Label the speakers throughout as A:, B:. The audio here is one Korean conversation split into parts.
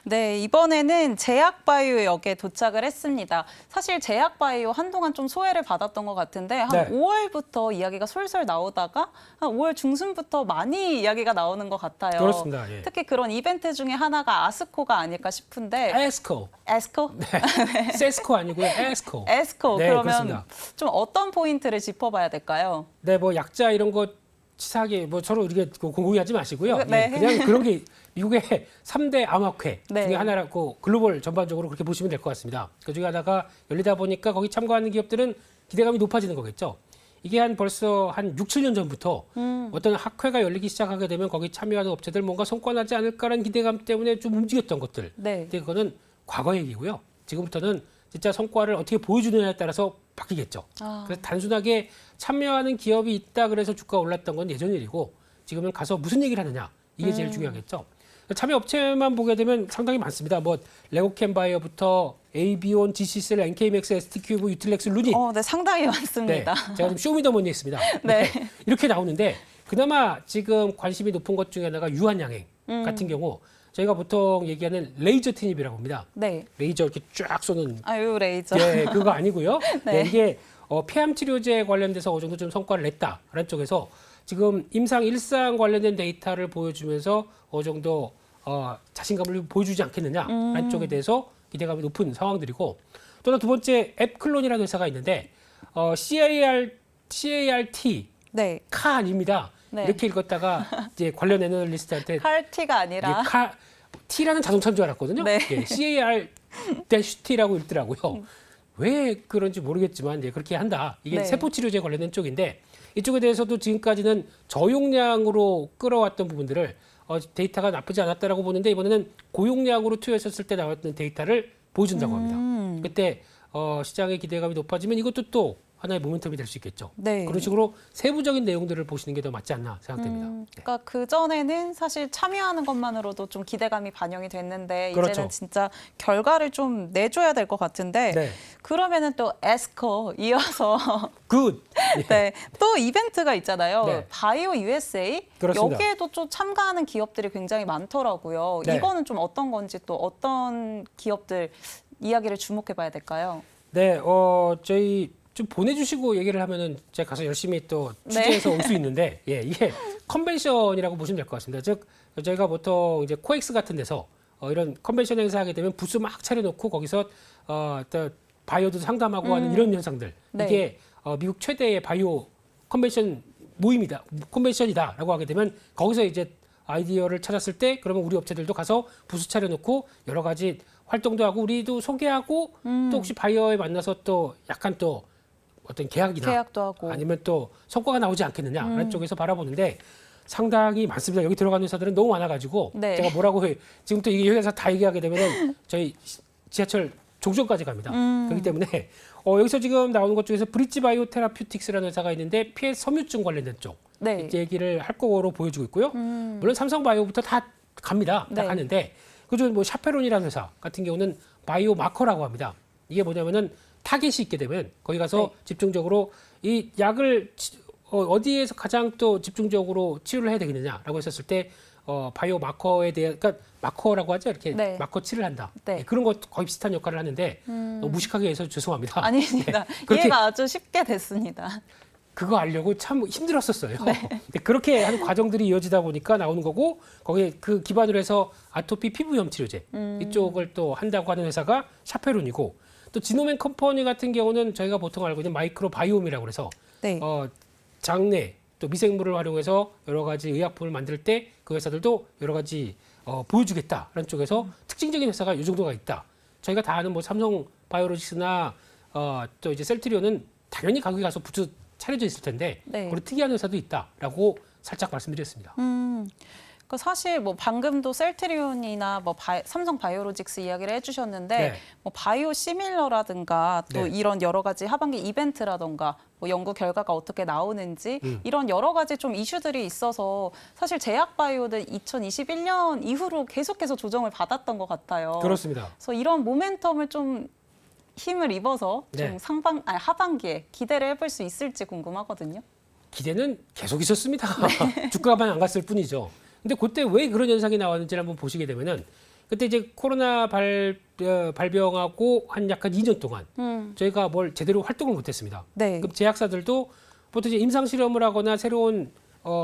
A: 네, 이번에는 제약바이오역에 도착을 했습니다. 사실 제약바이오 한동안 좀 소외를 받았던 것 같은데 한
B: 네.
A: 5월부터 이야기가 솔솔 나오다가 한 5월 중순부터 많이 이야기가 나오는 것 같아요.
B: 그렇습니다. 예.
A: 특히 그런 이벤트 중에 하나가 아스코가 아닐까 싶은데
B: 에스코.
A: 에스코?
B: 네. 세스코 아니고요. 에스코.
A: 에스코.
B: 네,
A: 그러면
B: 그렇습니다.
A: 좀 어떤 포인트를 짚어봐야 될까요?
B: 네, 뭐 약자 이런 거 치사하게 뭐 서로 이렇게 공공유하지 마시고요.
A: 네.
B: 예, 그냥 그런 게 미국의 3대 암학회
A: 네.
B: 중에 하나라고 글로벌 전반적으로 그렇게 보시면 될 것 같습니다. 그 중에 하나가 열리다 보니까 거기 참가하는 기업들은 기대감이 높아지는 거겠죠. 이게 벌써 한 6, 7년 전부터 어떤 학회가 열리기 시작하게 되면 거기 참여하는 업체들 뭔가 성과나지 않을까라는 기대감 때문에 좀 움직였던 것들.
A: 네.
B: 근데 그거는 과거 얘기고요. 지금부터는 진짜 성과를 어떻게 보여주느냐에 따라서 바뀌겠죠. 그래서 단순하게 참여하는 기업이 있다 그래서 주가가 올랐던 건 예전 일이고 지금은 가서 무슨 얘기를 하느냐 이게 제일 중요하겠죠. 참여 업체만 보게 되면 상당히 많습니다. 뭐 레고캠바이어부터 에이비온, GC셀, NK맥스, ST큐브, 유틸렉스, 루닛.
A: 네, 상당히
B: 네,
A: 많습니다.
B: 제가 좀 쇼미더머니에 있습니다.
A: 네.
B: 이렇게 나오는데 그나마 지금 관심이 높은 것 중에 하나가 유한양행 같은 경우 저희가 보통 얘기하는 레이저 티닙이라고 합니다.
A: 네.
B: 레이저 이렇게 쫙 쏘는
A: 아유, 레이저.
B: 예, 그거 아니고요.
A: 네.
B: 이게 폐암 치료제 관련돼서 어느 정도 좀 성과를 냈다라는 쪽에서 지금 임상 일상 관련된 데이터를 보여주면서 어느 정도 자신감을 보여주지 않겠느냐라는 쪽에 대해서 기대감이 높은 상황들이고 또 하나 두 번째 앱클론이라는 회사가 있는데 CART
A: 네.
B: 카 아닙니다.
A: 네.
B: 이렇게 읽었다가 이제 관련 애널리스트한테
A: 칼티가 아니라
B: T라는 자동차인 줄 알았거든요.
A: 네.
B: 예, CAR-T라고 읽더라고요. 왜 그런지 모르겠지만 이제 그렇게 한다. 이게
A: 네.
B: 세포치료제 관련된 쪽인데 이쪽에 대해서도 지금까지는 저용량으로 끌어왔던 부분들을 데이터가 나쁘지 않았다라고 보는데 이번에는 고용량으로 투여했었을 때 나왔던 데이터를 보여준다고 합니다. 그때 시장의 기대감이 높아지면 이것도 또 하나의 모멘텀이 될 수 있겠죠.
A: 네.
B: 그런 식으로 세부적인 내용들을 보시는 게 더 맞지 않나 생각됩니다. 네.
A: 그러니까 그전에는 사실 참여하는 것만으로도 좀 기대감이 반영이 됐는데
B: 그렇죠.
A: 이제는 진짜 결과를 좀 내줘야 될 것 같은데
B: 네.
A: 그러면은 또 에스코 이어서
B: 굿. 예.
A: 네, 또 이벤트가 있잖아요.
B: 네.
A: 바이오 USA
B: 그렇습니다.
A: 여기에도 좀 참가하는 기업들이 굉장히 많더라고요.
B: 네.
A: 이거는 좀 어떤 건지 또 어떤 기업들 이야기를 주목해 봐야 될까요?
B: 네, 저희 좀 보내주시고 얘기를 하면은 제가 가서 열심히 또 취재해서 올 수 있는데, 예, 이게 컨벤션이라고 보시면 될 것 같습니다. 즉, 저희가 보통 이제 코엑스 같은 데서 이런 컨벤션 행사 하게 되면 부스 막 차려놓고 거기서 또 바이오도 상담하고 하는 이런 현상들.
A: 네.
B: 이게 미국 최대의 바이오 컨벤션 모임이다, 컨벤션이다라고 하게 되면 거기서 이제 아이디어를 찾았을 때 그러면 우리 업체들도 가서 부스 차려놓고 여러 가지 활동도 하고 우리도 소개하고 또 혹시 바이어에 만나서 또 약간 또 어떤
A: 계약도 하고.
B: 아니면 또 성과가 나오지 않겠느냐라는 쪽에서 바라보는데 상당히 많습니다. 여기 들어가는 회사들은 너무 많아가지고
A: 네.
B: 제가 뭐라고 해 지금 또 이 회사 다 얘기하게 되면은 저희 지하철 종점까지 갑니다. 그렇기 때문에 여기서 지금 나오는 것 중에서 브릿지 바이오 테라퓨틱스라는 회사가 있는데 폐 섬유증 관련된 쪽
A: 네.
B: 이제 얘기를 할 거로 보여주고 있고요. 물론 삼성 바이오부터 다 갑니다. 다
A: 네.
B: 가는데 그중 뭐 샤페론이라는 회사 같은 경우는 바이오 마커라고 합니다. 이게 뭐냐면은 타겟이 있게 되면 거기 가서
A: 네.
B: 집중적으로 이 약을 어디에서 가장 또 집중적으로 치료를 해야 되겠느냐라고 했었을 때 바이오 마커에 대한 그러니까 마커라고 하죠. 이렇게
A: 네.
B: 마커 치를 한다.
A: 네.
B: 예, 그런 거 거의 비슷한 역할을 하는데 무식하게 해서 죄송합니다.
A: 아닙니다.
B: 네, 그렇게
A: 이해가 아주 쉽게 됐습니다.
B: 그거 알려고 참 힘들었었어요. 근데 그렇게 하는 과정들이 이어지다 보니까 나오는 거고 거기에 그 기반으로 해서 아토피 피부염 치료제 이쪽을 또 한다고 하는 회사가 샤페론이고 또 지노맨 컴퍼니 같은 경우는 저희가 보통 알고 있는 마이크로 바이옴이라고 해서
A: 네.
B: 장내 또 미생물을 활용해서 여러 가지 의약품을 만들 때 그 회사들도 여러 가지 보여주겠다라는 쪽에서 특징적인 회사가 이 정도가 있다. 저희가 다 아는 뭐 삼성 바이오로직스나 또 이제 셀트리온은 당연히 거기 가서 부츠 차려져 있을 텐데
A: 네.
B: 그런 특이한 회사도 있다라고 살짝 말씀드렸습니다.
A: 그 사실 뭐 방금도 셀트리온이나 뭐 삼성 바이오로직스 이야기를 해주셨는데
B: 네.
A: 뭐 바이오 시밀러라든가 또
B: 네.
A: 이런 여러 가지 하반기 이벤트라든가 뭐 연구 결과가 어떻게 나오는지 이런 여러 가지 좀 이슈들이 있어서 사실 제약바이오는 2021년 이후로 계속해서 조정을 받았던 것 같아요.
B: 그렇습니다.
A: 그래서 이런 모멘텀을 좀 힘을 입어서
B: 네.
A: 좀 하반기에 기대를 해볼 수 있을지 궁금하거든요.
B: 기대는 계속 있었습니다. 주가만 안 갔을 뿐이죠. 근데 그때 왜 그런 현상이 나왔는지를 한번 보시게 되면은 그때 이제 코로나 발병하고 한 약간 2년 동안 저희가 뭘 제대로 활동을 못했습니다.
A: 네.
B: 그럼 제약사들도 보통 이제 임상 실험을 하거나 새로운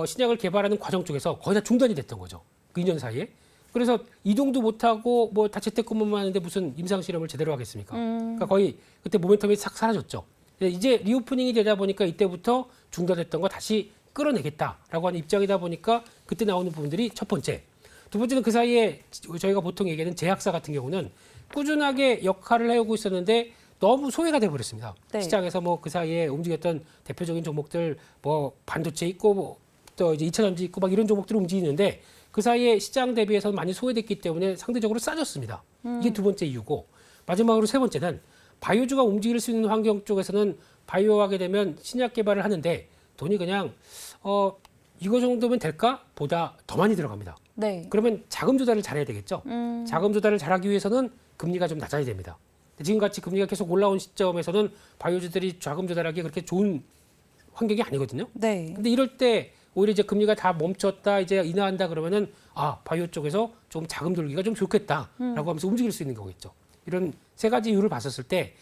B: 신약을 개발하는 과정 쪽에서 거의 다 중단이 됐던 거죠. 그 2년 사이에. 그래서 이동도 못하고 뭐 다 재택근무만 하는데 무슨 임상 실험을 제대로 하겠습니까? 그러니까 거의 그때 모멘텀이 싹 사라졌죠. 이제 리오프닝이 되다 보니까 이때부터 중단했던 거 다시 끌어내겠다라고 하는 입장이다 보니까 그때 나오는 부분들이 첫 번째. 두 번째는 그 사이에 저희가 보통 얘기하는 제약사 같은 경우는 꾸준하게 역할을 해오고 있었는데 너무 소외가 돼버렸습니다.
A: 네.
B: 시장에서 뭐 그 사이에 움직였던 대표적인 종목들 뭐 반도체 있고 뭐 또 이제 2차 전지 있고 막 이런 종목들이 움직이는데 그 사이에 시장 대비해서 많이 소외됐기 때문에 상대적으로 싸졌습니다. 이게 두 번째 이유고 마지막으로 세 번째는 바이오주가 움직일 수 있는 환경 쪽에서는 바이오하게 되면 신약 개발을 하는데 돈이 그냥 이거 정도면 될까? 보다 더 많이 들어갑니다.
A: 네.
B: 그러면 자금 조달을 잘해야 되겠죠. 자금 조달을 잘하기 위해서는 금리가 좀 낮아야 됩니다. 지금같이 금리가 계속 올라온 시점에서는 바이오주들이 자금 조달하기 그렇게 좋은 환경이 아니거든요.
A: 네.
B: 근데 이럴 때 오히려 이제 금리가 다 멈췄다 이제 인하한다 그러면은 바이오 쪽에서 좀 자금 돌기가 좀 좋겠다라고 하면서 움직일 수 있는 거겠죠. 이런 세 가지 이유를 봤었을 때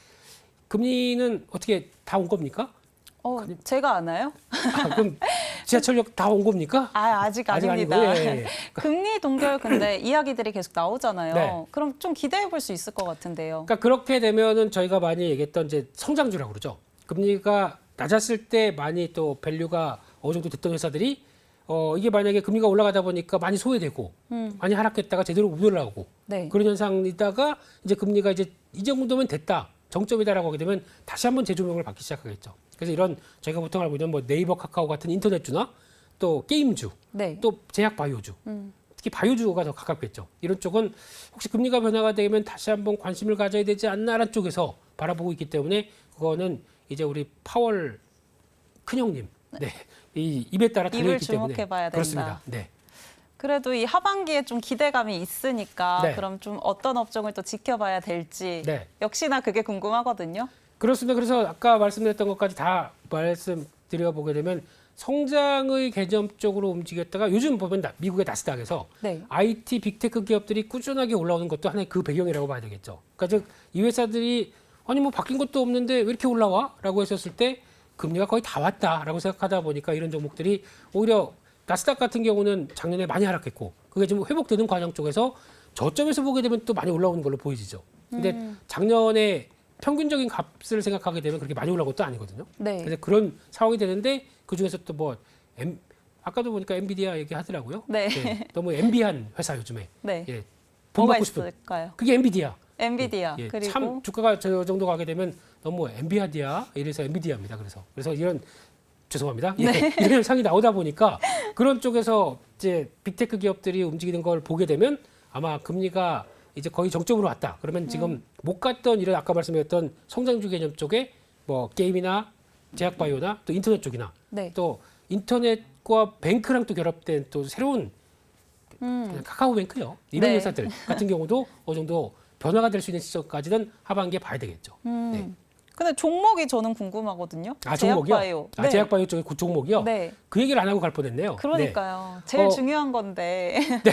B: 금리는 어떻게 다 온 겁니까?
A: 제가 아나요?
B: 그럼 지하철역 다 온 겁니까?
A: 아직
B: 아직
A: 아닙니다.
B: 아니고, 예.
A: 금리 동결 근데 이야기들이 계속 나오잖아요.
B: 네.
A: 그럼 좀 기대해 볼 수 있을 것 같은데요.
B: 그러니까 그렇게 되면은 저희가 많이 얘기했던 이제 성장주라고 그러죠. 금리가 낮았을 때 많이 또 밸류가 어느 정도 됐던 회사들이 이게 만약에 금리가 올라가다 보니까 많이 소외되고 많이 하락했다가 제대로 못 올라오고
A: 네.
B: 그런 현상이다가 이제 금리가 이제 이 정도면 됐다. 정점이다라고 하게 되면 다시 한번 재조명을 받기 시작하겠죠. 그래서 이런 저희가 보통 알고 있는 뭐 네이버, 카카오 같은 인터넷주나 또 게임주,
A: 네.
B: 또 제약 바이오주, 특히 바이오주가 더 가깝겠죠. 이런 쪽은 혹시 금리가 변화가 되면 다시 한번 관심을 가져야 되지 않나라는 쪽에서 바라보고 있기 때문에 그거는 이제 우리 파월 큰형님, 네, 이 입에 따라 달려있기 때문에
A: 주목해봐야 된다.
B: 그렇습니다. 네.
A: 그래도 이 하반기에 좀 기대감이 있으니까
B: 네.
A: 그럼 좀 어떤 업종을 또 지켜봐야 될지
B: 네.
A: 역시나 그게 궁금하거든요.
B: 그렇습니다. 그래서 아까 말씀드렸던 것까지 다 말씀드려보게 되면 성장의 개념 쪽으로 움직였다가 요즘 보면 미국의 나스닥에서
A: 네.
B: IT 빅테크 기업들이 꾸준하게 올라오는 것도 하나의 그 배경이라고 봐야 되겠죠. 그러니까 즉 이 회사들이 아니 뭐 바뀐 것도 없는데 왜 이렇게 올라와? 라고 했었을 때 금리가 거의 다 왔다라고 생각하다 보니까 이런 종목들이 오히려 나스닥 같은 경우는 작년에 많이 하락했고 그게 좀 회복되는 과정 쪽에서 저점에서 보게 되면 또 많이 올라오는 걸로 보이지죠. 근데 작년에 평균적인 값을 생각하게 되면 그렇게 많이 올라온 것도 아니거든요.
A: 네.
B: 그래서 그런 상황이 되는데 그 중에서 또 뭐 아까도 보니까 엔비디아 얘기하더라고요.
A: 네.
B: 너무 엔비한 회사 요즘에.
A: 네.
B: 예,
A: 뭐가
B: 본받고 싶은.
A: 있을까요?
B: 그게 엔비디아.
A: 엔비디아
B: 예,
A: 그리고
B: 참 주가가 저 정도 가게 되면 너무 엔비디아 이래서 엔비디아입니다. 그래서 이런 죄송합니다. 예,
A: 네.
B: 이런 상이 나오다 보니까 그런 쪽에서 이제 빅테크 기업들이 움직이는 걸 보게 되면 아마 금리가 이제 거의 정점으로 왔다. 그러면 지금 못 갔던 이런 아까 말씀드렸던 성장주 개념 쪽에 뭐 게임이나 제약바이오나 또 인터넷 쪽이나
A: 네.
B: 또 인터넷과 뱅크랑 또 결합된 또 새로운 카카오뱅크요. 이런
A: 네.
B: 회사들 같은 경우도 어느 정도 변화가 될 수 있는 시점까지는 하반기에 봐야 되겠죠. 네.
A: 근데 종목이 저는 궁금하거든요.
B: 종목이요?
A: 제약바이오. 네.
B: 제약바이오 쪽의 그 종목이요?
A: 네.
B: 그 얘기를 안 하고 갈 뻔했네요.
A: 그러니까요. 제일 중요한 건데.
B: 네.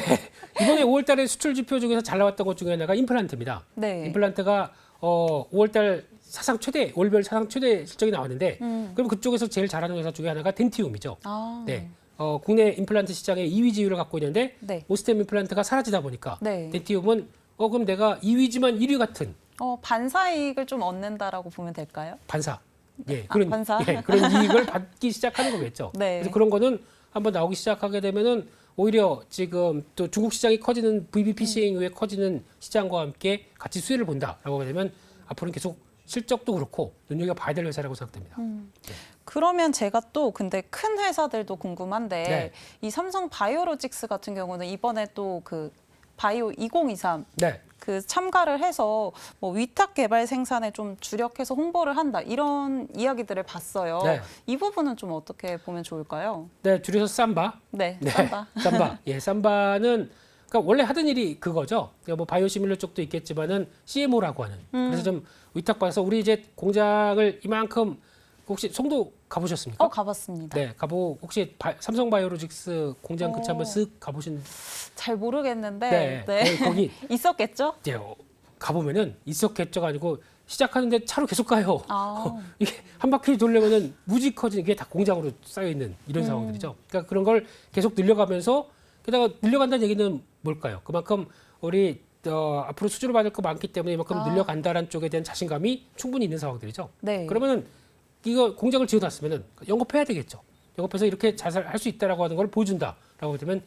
B: 이번에 5월달에 수출 지표 중에서 잘 나왔던 것 중에 하나가 임플란트입니다.
A: 네.
B: 임플란트가 5월달 월별 사상 최대 실적이 나왔는데 그럼 그쪽에서 제일 잘하는 회사 중에 하나가 덴티움이죠.
A: 아.
B: 네. 국내 임플란트 시장에 2위 지위를 갖고 있는데
A: 네.
B: 오스템 임플란트가 사라지다 보니까
A: 네.
B: 덴티움은 그럼 내가 2위지만 1위 같은
A: 반사이익을 좀 얻는다라고 보면 될까요?
B: 반사. 예,
A: 반사.
B: 예, 그런 이익을 받기 시작하는 거겠죠.
A: 네.
B: 그래서 그런 거는 한번 나오기 시작하게 되면은 오히려 지금 또 중국 시장이 커지는 VBPCA 이후에 커지는 시장과 함께 같이 수혜를 본다라고 하게 되면 앞으로는 계속 실적도 그렇고 눈여겨봐야 될 회사라고 생각됩니다.
A: 그러면 제가 또 근데 큰 회사들도 궁금한데
B: 네.
A: 이 삼성 바이오로직스 같은 경우는 이번에 또 그 바이오 2023
B: 네.
A: 그 참가를 해서 뭐 위탁 개발 생산에 좀 주력해서 홍보를 한다 이런 이야기들을 봤어요.
B: 네.
A: 이 부분은 좀 어떻게 보면 좋을까요?
B: 네, 줄여서 삼바.
A: 네,
B: 네,
A: 삼바.
B: 삼바. 예, 삼바는 그러니까 원래 하던 일이 그거죠. 그러니까 뭐 바이오시밀러 쪽도 있겠지만은 CMO라고 하는. 그래서 좀 위탁받아서 우리 이제 공장을 이만큼 혹시 송도 가보셨습니까?
A: 가봤습니다.
B: 네, 혹시 삼성바이오로직스 공장 근처 한번 쓱 가보신?
A: 잘 모르겠는데
B: 거기
A: 있었겠죠?
B: 네, 가보면은 있었겠죠가 아니고 시작하는데 차로 계속 가요. 이게 한 바퀴 돌려면은 무지 커지는 게 다 공장으로 쌓여 있는 이런 상황들이죠. 그러니까 그런 걸 계속 늘려가면서 게다가 늘려간다는 얘기는 뭘까요? 그만큼 우리 앞으로 수주를 받을 거 많기 때문에 이만큼 늘려간다라는 쪽에 대한 자신감이 충분히 있는 상황들이죠.
A: 네.
B: 그러면은 이거 공장을 지어놨으면은 영업해야 되겠죠. 영업해서 이렇게 잘 할 수 있다라고 하는 걸 보여준다라고 되면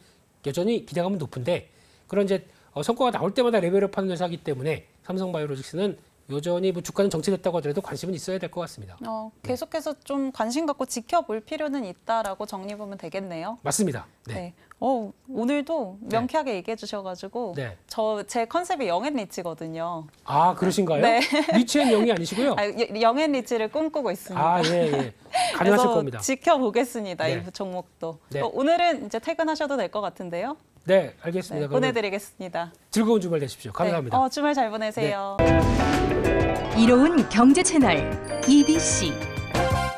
B: 여전히 기대감은 높은데 그런 이제 성과가 나올 때마다 레벨업하는 회사이기 때문에 삼성바이오로직스는 여전히 뭐 주가는 정체됐다고 하더라도 관심은 있어야 될 것 같습니다.
A: 계속해서 좀 관심 갖고 지켜볼 필요는 있다라고 정리해 보면 되겠네요.
B: 맞습니다. 네.
A: 네. 오늘도 명쾌하게 얘기해 주셔가지고
B: 네.
A: 제 컨셉이 영앤리치거든요.
B: 아, 그러신가요?
A: 네.
B: 리치앤 영이 아니시고요?
A: 영앤리치를 꿈꾸고 있습니다.
B: 아, 예. 가능하실
A: 그래서
B: 겁니다.
A: 지켜보겠습니다.
B: 네.
A: 이 종목도.
B: 네.
A: 오늘은 이제 퇴근하셔도 될 것 같은데요.
B: 네, 알겠습니다.
A: 네,
B: 그러면
A: 보내드리겠습니다.
B: 즐거운 주말 되십시오. 감사합니다.
A: 네. 주말 잘 보내세요.
C: 이로운 경제 채널 EBC